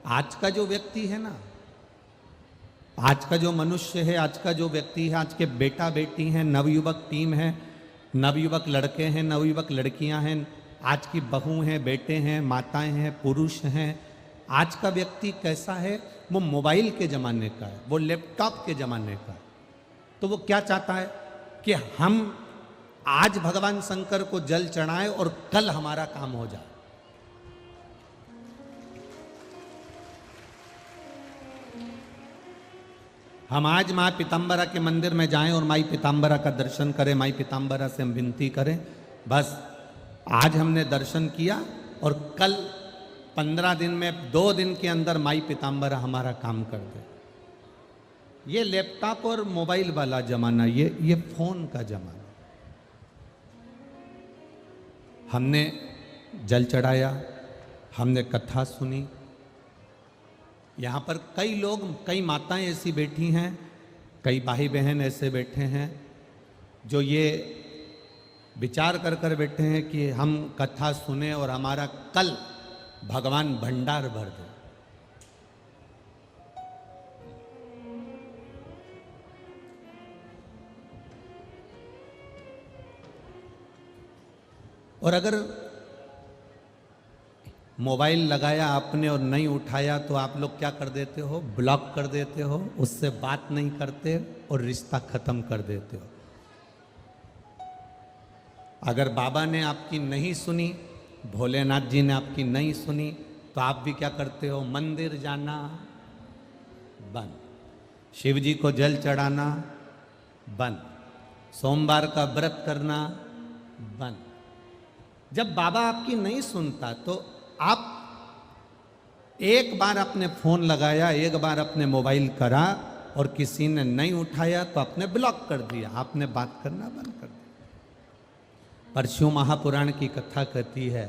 आज का जो व्यक्ति है ना, आज का जो मनुष्य है, आज का जो व्यक्ति है, आज के बेटा बेटी हैं, नवयुवक टीम है, नवयुवक लड़के हैं, नवयुवक लड़कियां हैं, आज की बहू हैं, बेटे हैं, माताएं हैं, पुरुष हैं। आज का व्यक्ति कैसा है? वो मोबाइल के ज़माने का है, वो लैपटॉप के ज़माने का है। तो वो क्या चाहता है कि हम आज भगवान शंकर को जल चढ़ाएं और कल हमारा काम हो जाए। हम आज माँ पीताम्बरा के मंदिर में जाएं और माई पीताम्बरा का दर्शन करें, माई पीताम्बरा से हम विनती करें, बस आज हमने दर्शन किया और कल 15 दिन में 2 दिन के अंदर माई पीताम्बरा हमारा काम कर दे। ये लैपटॉप और मोबाइल वाला जमाना, ये फोन का जमाना। हमने जल चढ़ाया, हमने कथा सुनी। यहाँ पर कई लोग, कई माताएं ऐसी बैठी हैं, कई भाई बहन ऐसे बैठे हैं जो ये विचार कर कर बैठे हैं कि हम कथा सुने और हमारा कल भगवान भंडार भर दे। और अगर मोबाइल लगाया आपने और नहीं उठाया तो आप लोग क्या कर देते हो? ब्लॉक कर देते हो, उससे बात नहीं करते और रिश्ता खत्म कर देते हो। अगर बाबा ने आपकी नहीं सुनी, भोलेनाथ जी ने आपकी नहीं सुनी, तो आप भी क्या करते हो? मंदिर जाना बंद, शिव जी को जल चढ़ाना बंद, सोमवार का व्रत करना बंद। जब बाबा आपकी नहीं सुनता तो आप एक बार अपने फोन लगाया, एक बार अपने मोबाइल करा और किसी ने नहीं उठाया तो आपने ब्लॉक कर दिया, आपने बात करना बंद कर दिया। पर शिव महापुराण की कथा कहती है,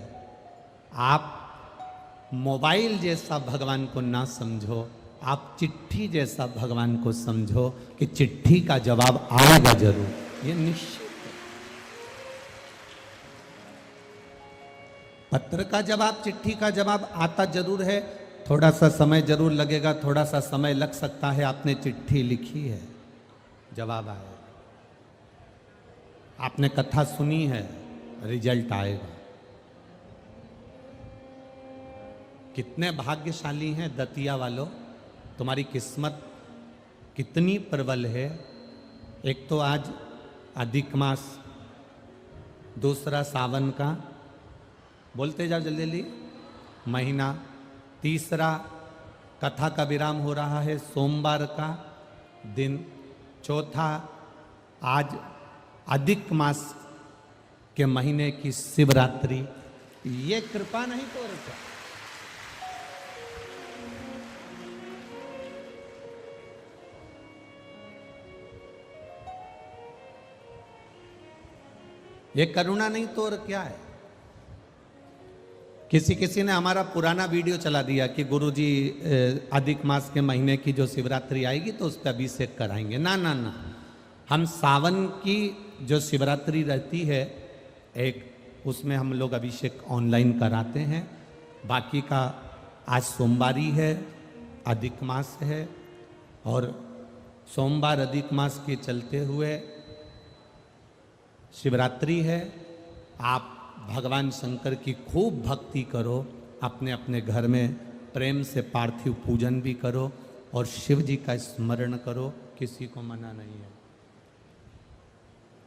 आप मोबाइल जैसा भगवान को ना समझो, आप चिट्ठी जैसा भगवान को समझो कि चिट्ठी का जवाब आएगा जरूर, ये निश्चित। पत्र का जवाब, चिट्ठी का जवाब आता जरूर है, थोड़ा सा समय जरूर लगेगा, थोड़ा सा समय लग सकता है। आपने चिट्ठी लिखी है, जवाब आएगा। आपने कथा सुनी है, रिजल्ट आएगा। कितने भाग्यशाली हैं दतिया वालों, तुम्हारी किस्मत कितनी प्रबल है। एक तो आज अधिक मास, दूसरा सावन का, बोलते जाओ जल्दी जल्दी, महीना, तीसरा कथा का विराम हो रहा है सोमवार का दिन, चौथा आज अधिक मास के महीने की शिवरात्रि। ये कृपा नहीं तो और क्या? ये करुणा नहीं तो और क्या है? किसी ने हमारा पुराना वीडियो चला दिया कि गुरुजी अधिक मास के महीने की जो शिवरात्रि आएगी तो उस पर अभिषेक कराएंगे। ना ना ना, हम सावन की जो शिवरात्रि रहती है एक, उसमें हम लोग अभिषेक ऑनलाइन कराते हैं। बाकी का आज सोमवारी है, अधिक मास है, और सोमवार अधिक मास के चलते हुए शिवरात्रि है। आप भगवान शंकर की खूब भक्ति करो, अपने अपने घर में प्रेम से पार्थिव पूजन भी करो और शिव जी का स्मरण करो, किसी को मना नहीं है।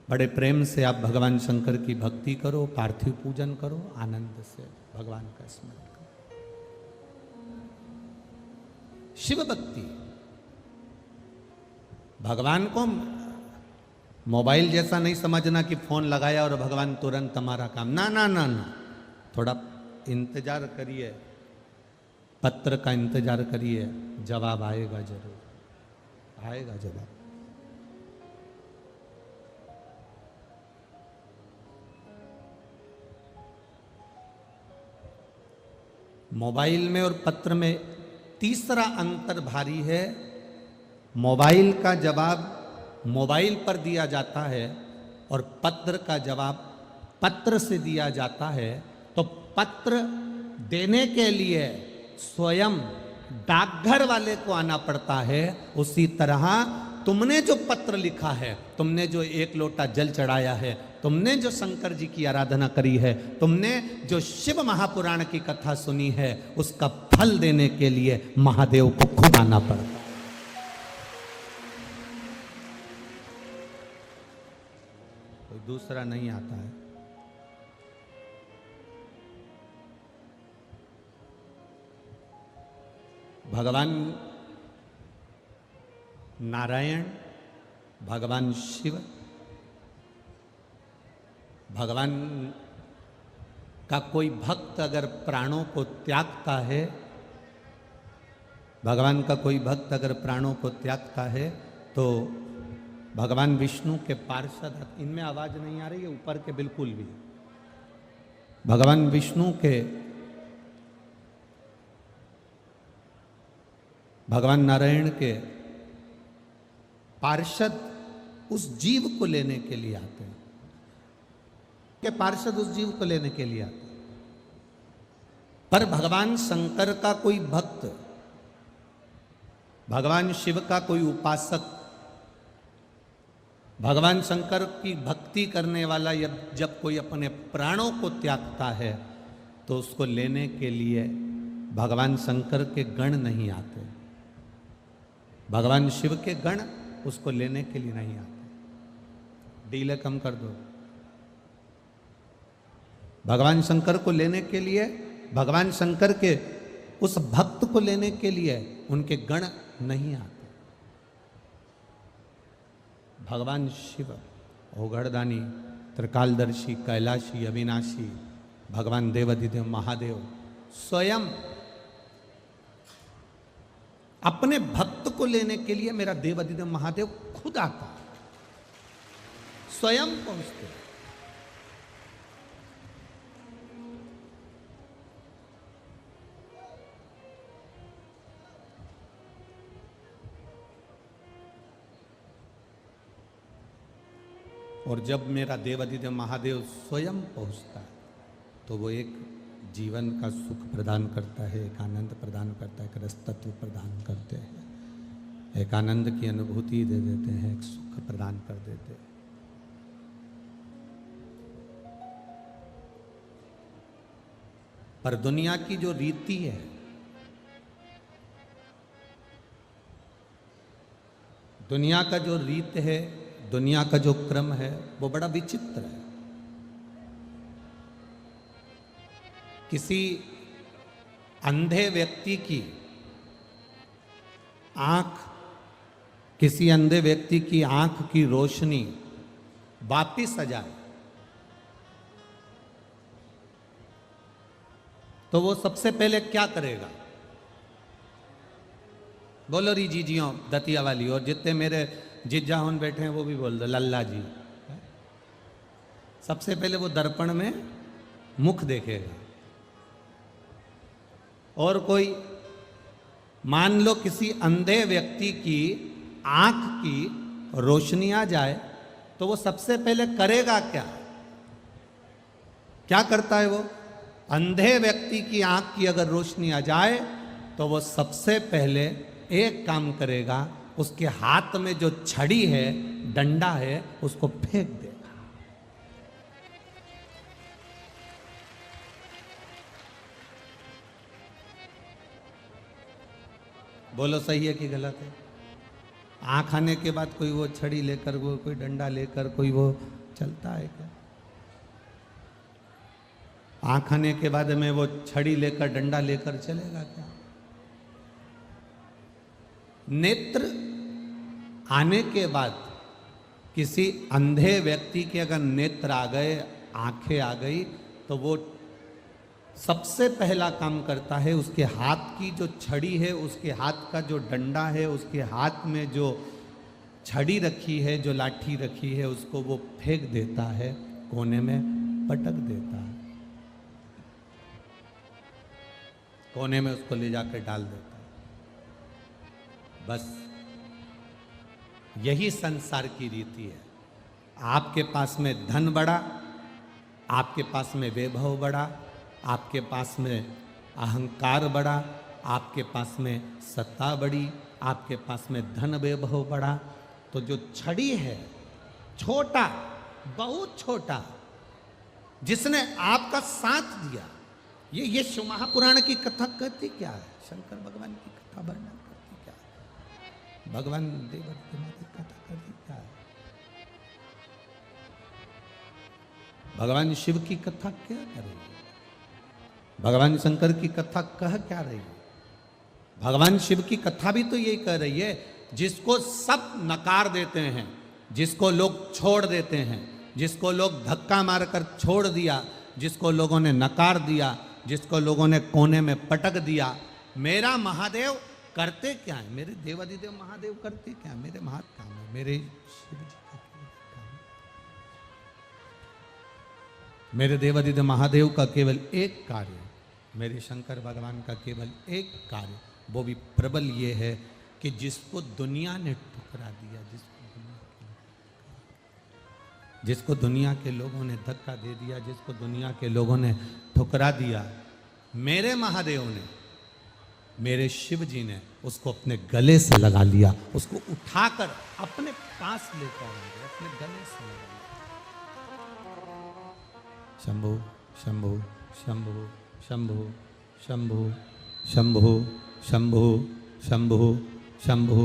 बड़े प्रेम से आप भगवान शंकर की भक्ति करो, पार्थिव पूजन करो, आनंद से भगवान का स्मरण करो। शिव भक्ति, भगवान को मोबाइल जैसा नहीं समझना कि फोन लगाया और भगवान तुरंत हमारा काम। ना ना ना ना, थोड़ा इंतजार करिए, पत्र का इंतजार करिए, जवाब आएगा जरूर, आएगा जवाब। मोबाइल में और पत्र में तीसरा अंतर भारी है। मोबाइल का जवाब मोबाइल पर दिया जाता है और पत्र का जवाब पत्र से दिया जाता है। तो पत्र देने के लिए स्वयं डाकघर वाले को आना पड़ता है, उसी तरह तुमने जो पत्र लिखा है, तुमने जो एक लोटा जल चढ़ाया है, तुमने जो शंकर जी की आराधना करी है, तुमने जो शिव महापुराण की कथा सुनी है, उसका फल देने के लिए महादेव को खुद आना पड़ता है। कोई दूसरा नहीं आता है। भगवान नारायण, भगवान शिव, भगवान का कोई भक्त अगर प्राणों को त्यागता है, भगवान का कोई भक्त अगर प्राणों को त्यागता है, तो भगवान विष्णु के पार्षद, इनमें आवाज नहीं आ रही है ऊपर के बिल्कुल भी, भगवान विष्णु के, भगवान नारायण के पार्षद उस जीव को लेने के लिए आते हैं, के पार्षद उस जीव को लेने के लिए आते हैं। पर भगवान शंकर का कोई भक्त, भगवान शिव का कोई उपासक, भगवान शंकर की भक्ति करने वाला जब कोई अपने प्राणों को त्यागता है, तो उसको लेने के लिए भगवान शंकर के गण नहीं आते, भगवान शिव के गण उसको लेने के लिए नहीं आते। डीले कम कर दो। भगवान शंकर को लेने के लिए, भगवान शंकर के उस भक्त को लेने के लिए उनके गण नहीं आते। भगवान शिव ओघड़दानी, त्रिकालदर्शी, कैलाशी, अविनाशी, भगवान देवाधिदेव महादेव स्वयं अपने भक्त को लेने के लिए, मेरा देवाधिदेव महादेव खुद आता, स्वयं पहुंचते। और जब मेरा देवाधिदेव महादेव स्वयं पहुंचता है, तो वो एक जीवन का सुख प्रदान करता है, एक आनंद प्रदान करता है, एक रस तत्व प्रदान करते हैं, एक आनंद की अनुभूति दे देते हैं, एक सुख प्रदान कर देते हैं। पर दुनिया की जो रीति है, दुनिया का जो रीत है, दुनिया का जो क्रम है, वो बड़ा विचित्र है। किसी अंधे व्यक्ति की आंख, किसी अंधे व्यक्ति की आंख की रोशनी वापिस आ जाए, तो वो सबसे पहले क्या करेगा? बोलो री जीजियों दतिया वाली, और जितने मेरे जिज्जा होन बैठे हैं वो भी बोल दो लल्ला जी। सबसे पहले वो दर्पण में मुख देखेगा। और कोई मान लो किसी अंधे व्यक्ति की आंख की रोशनी आ जाए, तो वो सबसे पहले करेगा क्या? क्या करता है वो? अंधे व्यक्ति की आंख की अगर रोशनी आ जाए, तो वो सबसे पहले एक काम करेगा, उसके हाथ में जो छड़ी है, डंडा है, उसको फेंक देगा। बोलो सही है कि गलत है? आंख आने के बाद कोई वो छड़ी लेकर, वो कोई डंडा लेकर कोई वो चलता है क्या? आंख आने के बाद में वो छड़ी लेकर, डंडा लेकर चलेगा क्या? नेत्र आने के बाद किसी अंधे व्यक्ति के अगर नेत्र आ गए, आंखें आ गई, तो वो सबसे पहला काम करता है, उसके हाथ की जो छड़ी है, उसके हाथ का जो डंडा है, उसके हाथ में जो छड़ी रखी है, जो लाठी रखी है, उसको वो फेंक देता है, कोने में पटक देता है, कोने में उसको ले जाकर डाल देता है। बस यही संसार की रीति है। आपके पास में धन बढ़ा, आपके पास में वैभव बढ़ा, आपके पास में अहंकार बढ़ा, आपके पास में सत्ता बड़ी, आपके पास में धन वैभव बड़ा, तो जो छड़ी है, छोटा, बहुत छोटा, जिसने आपका साथ दिया, ये शिव महापुराण की कथा कहती क्या है? शंकर भगवान की कथा वर्णन करती क्या है? भगवान देवती की कथा करती क्या है? भगवान शिव की कथा क्या कर रही है? भगवान शंकर की कथा कह क्या रही है? भगवान शिव की कथा भी तो यही कह रही है, जिसको सब नकार देते हैं, जिसको लोग छोड़ देते हैं, जिसको लोग धक्का मारकर छोड़ दिया, जिसको लोगों ने नकार दिया, जिसको लोगों ने कोने में पटक दिया, मेरा महादेव करते क्या है? मेरे देवादिदेव महादेव करते क्या है? मेरे महात काम है, मेरे शिव जी का काम है। मेरे देवादिदेव महादेव का केवल एक कार्य, मेरे शंकर भगवान का केवल एक कार्य, वो भी प्रबल ये है कि जिसको दुनिया ने ठुकरा दिया, जिसको दुनिया के लोगों ने धक्का दे दिया, जिसको दुनिया के लोगों ने ठुकरा दिया, मेरे महादेव ने, मेरे शिव जी ने उसको अपने गले से लगा लिया, उसको उठाकर अपने पास लेकर आए, अपने गले से लगा लिया। शंभु शंभु शंभु शंभु शंभु शंभु शंभु शंभु शंभु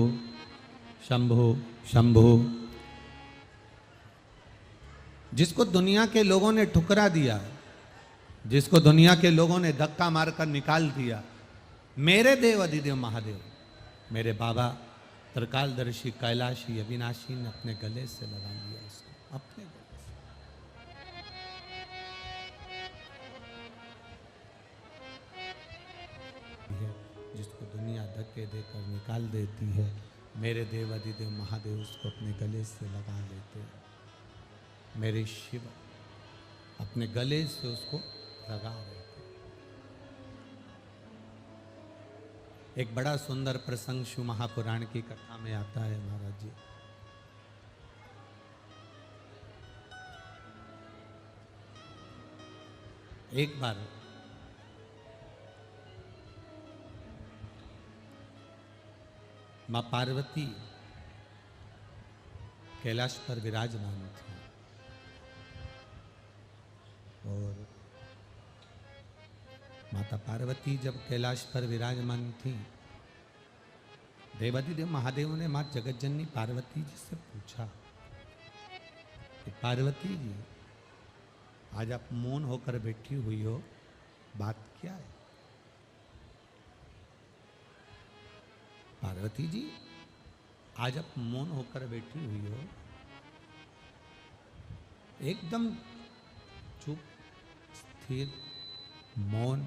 शंभु शंभु। जिसको दुनिया के लोगों ने ठुकरा दिया, जिसको दुनिया के लोगों ने धक्का मारकर निकाल दिया, मेरे देव अधिदेव महादेव, मेरे बाबा त्रिकालदर्शी कैलाशी अविनाशी ने अपने गले से लगा लिया, उसको अपने गले से। जिसको दुनिया धक्के देकर निकाल देती है, मेरे देव अधिदेव महादेव उसको अपने गले से लगा लेते हैं। मेरे शिव अपने गले से उसको लगा रहे थे। एक बड़ा सुंदर प्रसंग शिव महापुराण की कथा में आता है महाराज जी। एक बार मां पार्वती कैलाश पर विराजमान थी और माता पार्वती जब कैलाश पर विराजमान थी, देवादिदेव महादेव ने मां जगतजननी पार्वती जी से पूछा कि पार्वती जी, आज आप मौन होकर बैठी हुई हो, बात क्या है? पार्वती जी, आज आप मौन होकर बैठी हुई हो, एकदम चुप, स्थिर, मौन,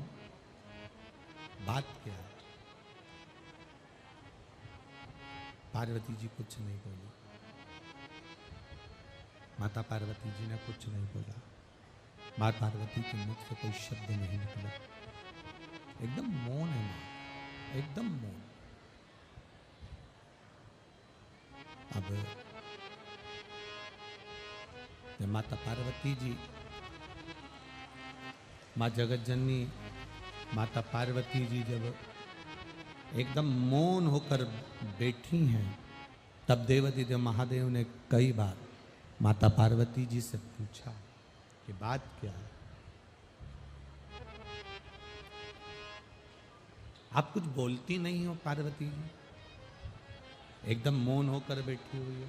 बात क्या है? पार्वती जी कुछ नहीं बोली। माता पार्वती जी ने कुछ नहीं बोला। मां पार्वती के मुख से कोई शब्द नहीं निकला। एकदम मौन है मां, एकदम मौन। अब माता पार्वती जी, माँ जगतजननी माता पार्वती जी जब एकदम मौन होकर बैठी हैं, तब देवादिदेव महादेव ने कई बार माता पार्वती जी से पूछा कि बात क्या है? आप कुछ बोलती नहीं हो पार्वती जी, एकदम मौन होकर बैठी हुई हो।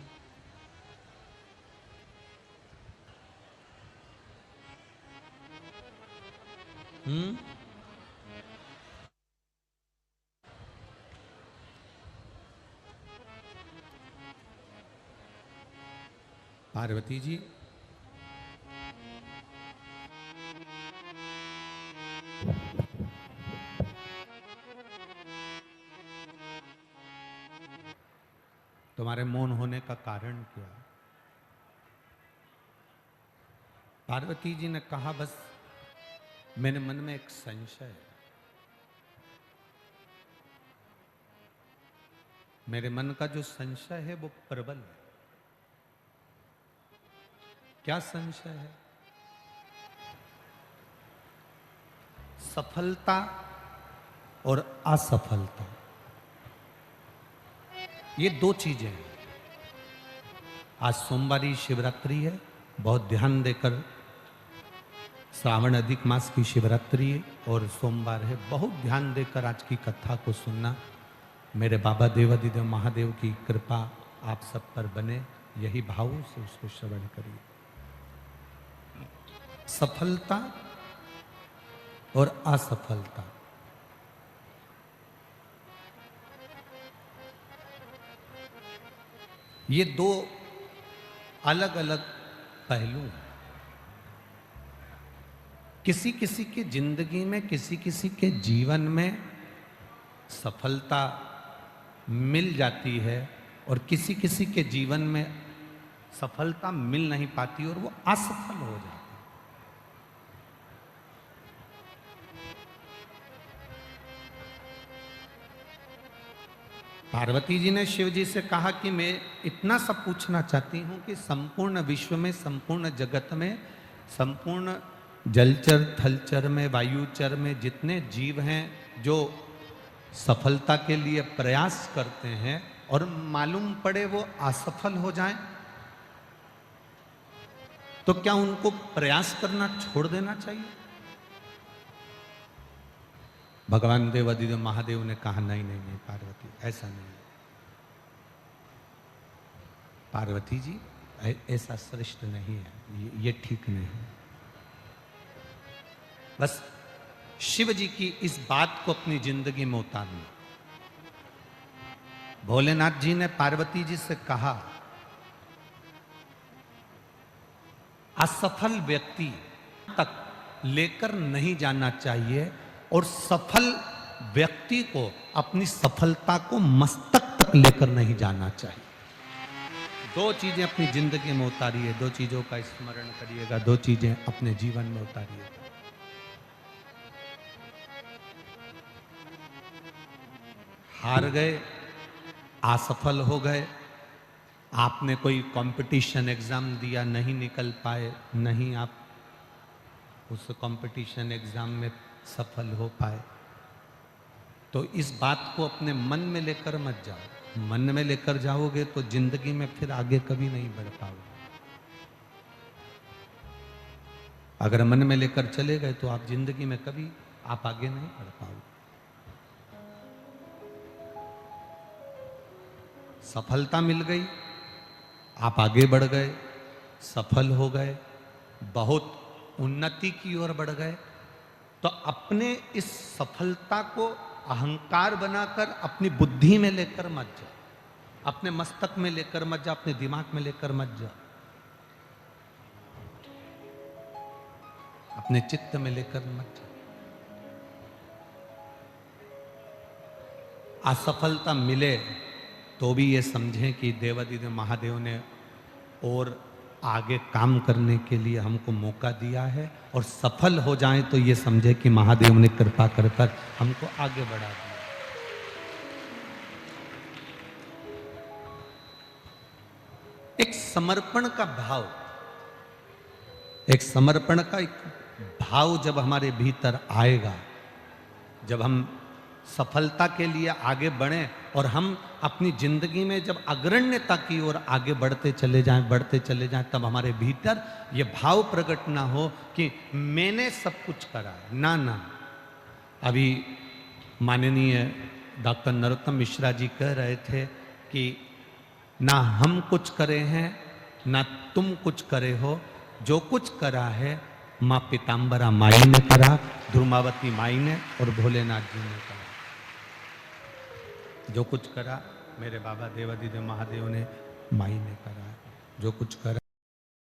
पार्वती जी, तुम्हारे मौन होने का कारण क्या? पार्वती जी ने कहा, बस मेरे मन में एक संशय है। मेरे मन का जो संशय है वो प्रबल है। क्या संशय है? सफलता और असफलता, ये दो चीजें हैं। आज सोमवारी शिवरात्रि है, बहुत ध्यान देकर, श्रावण अधिक मास की शिवरात्रि है और सोमवार है, बहुत ध्यान देकर आज की कथा को सुनना। मेरे बाबा देवाधिदेव महादेव की कृपा आप सब पर बने, यही भाव से उसको श्रवण करिए। सफलता और असफलता, ये दो अलग अलग पहलू हैं। किसी किसी के जिंदगी में, किसी किसी के जीवन में सफलता मिल जाती है और किसी किसी के जीवन में सफलता मिल नहीं पाती और वो असफल हो जाता है। पार्वती जी ने शिव जी से कहा कि मैं इतना सब पूछना चाहती हूं कि संपूर्ण विश्व में, संपूर्ण जगत में, संपूर्ण जलचर थलचर में, वायुचर में जितने जीव हैं जो सफलता के लिए प्रयास करते हैं और मालूम पड़े वो असफल हो जाएं, तो क्या उनको प्रयास करना छोड़ देना चाहिए? भगवान देवाधिदेव महादेव ने कहा नहीं नहीं नहीं पार्वती, ऐसा नहीं। पार्वती जी ऐसा श्रेष्ठ नहीं है, ये ठीक नहीं है। बस शिव जी की इस बात को अपनी जिंदगी में उतारना। भोलेनाथ जी ने पार्वती जी से कहा, असफल व्यक्ति तक लेकर नहीं जाना चाहिए और सफल व्यक्ति को अपनी सफलता को मस्तक तक लेकर नहीं जाना चाहिए। दो चीजें अपनी जिंदगी में उतारिए, दो चीजों का स्मरण करिएगा, दो चीजें अपने जीवन में उतारिएगा। हार गए, असफल हो गए, आपने कोई कंपटीशन एग्जाम दिया, नहीं निकल पाए, नहीं आप उस कंपटीशन एग्जाम में सफल हो पाए, तो इस बात को अपने मन में लेकर मत जाओ। मन में लेकर जाओगे तो जिंदगी में फिर आगे कभी नहीं बढ़ पाओगे। अगर मन में लेकर चले गए तो आप जिंदगी में कभी आप आगे नहीं बढ़ पाओगे। सफलता मिल गई, आप आगे बढ़ गए, सफल हो गए, बहुत उन्नति की ओर बढ़ गए, तो अपने इस सफलता को अहंकार बनाकर अपनी बुद्धि में लेकर मत जाओ, अपने मस्तक में लेकर मत जाओ, अपने दिमाग में लेकर मत जाओ, अपने चित्त में लेकर मत जाओ। असफलता मिले तो भी ये समझें कि देवाधिदेव महादेव ने और आगे काम करने के लिए हमको मौका दिया है, और सफल हो जाएं तो ये समझे कि महादेव ने कृपा कर हमको आगे बढ़ा दिया। एक समर्पण का भाव, एक समर्पण का एक भाव जब हमारे भीतर आएगा, जब हम सफलता के लिए आगे बढ़ें और हम अपनी जिंदगी में जब अग्रण्यता की ओर आगे बढ़ते चले जाएं, तब हमारे भीतर ये भाव प्रकट ना हो कि मैंने सब कुछ करा। ना ना, अभी माननीय डॉक्टर नरोत्तम मिश्रा जी कह रहे थे कि ना हम कुछ करे हैं, ना तुम कुछ करे हो, जो कुछ करा है माँ पीताम्बरा माई ने करा, ध्रुमावती माई ने और भोलेनाथ जी ने करा। जो कुछ करा मेरे बाबा देवाधिदेव महादेव ने, माई ने करा। जो कुछ करा